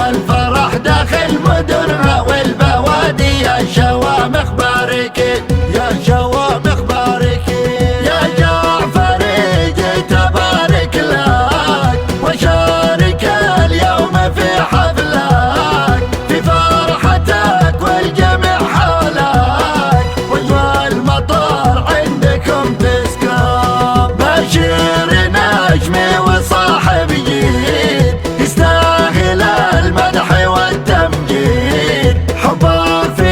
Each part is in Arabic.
والفرح داخل مدنها والبوادي. يا شوامخ باركي يا شوامخ باركي يا جعفري جيت ابارك لك وشارك اليوم في حفلك في فرحتك والجميع حولك واجمل المطار عندكم تسكن. بشير نجمي وصاحب جيد يستاهل المدح والتمجيد، حبك في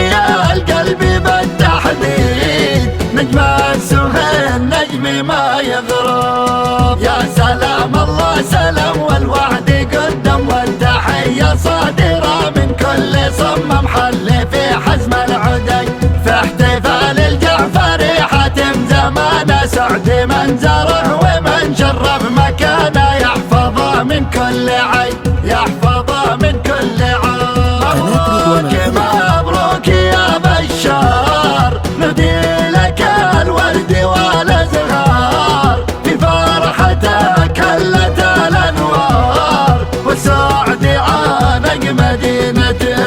القلب بالتحديد نجم السهيل نجمي ما يغرب. يا سلام الله سلام والوعد قدم والتحية صادرة من كل صمم حل في حزم العدي. في احتفال الجعفري حاتم زمان سعد منزره ومن شرف مكانه يحفظه من كل عين يحفظه من كل عين. مبروك مبروك يا بشار نهدي لك الورد والازهار في فرحتك هلت الانوار والسعد عانق مدينته.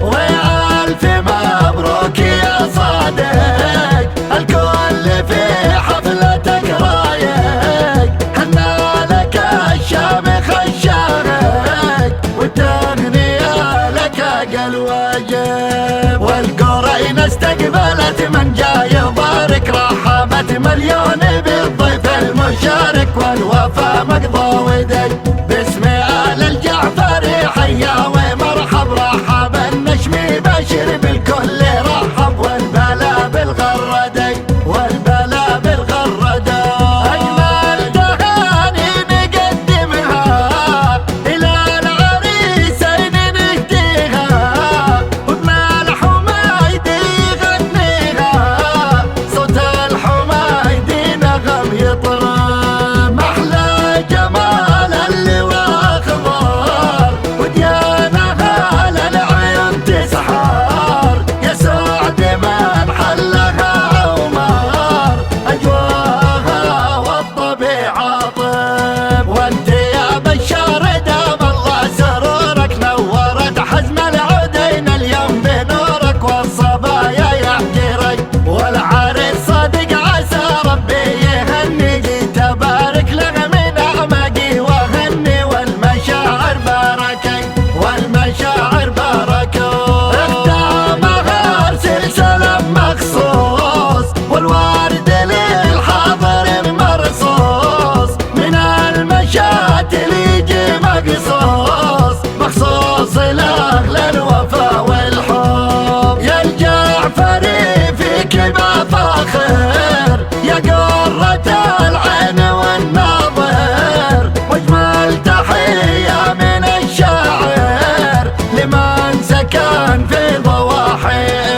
والف مبروك يا صادق الكل في حفلتك رايق، حنا لك الشامخ الشارق والتغنية لك اقل واجب. والقرين استقبلت من جاي يبارك رحبت مليون بالضيف المشارك والوفا مقضى ودي باسم آل الجعفري حيا ومرحب. رحب النشمي بشر بالكل رحب والبلا بالغردي والبلا بالغردي. أجمل تهاني نقدمها إلى العريسين نهديها وبما الحمايدي يغنيها صوت الحمايدي نغم يطرب. محلى جمال اللواء خضار وديانها للعيون تسحار. يا سعد من حلها عمار أجواها والطبيعة طيب. وانت يا بشار دام الله سرورك نورت حزم العودين اليوم بنورك والصبايا يحجرك والعريس صادق عسى ربي يهني. جيت ابارك له من اعماقي وهني والمشاعر باركي والمشاعر باركوا. اختامها ارسل سلام مخصوص والورد للحاضر مرصوص من المشاتل يجي مقصوص مخصوص لاهل الوفا والحب. يا الجعفري فيك بفاخر يا قرة العين والناظر واجمل تحية من الشاعر لمن سكن في ضواحي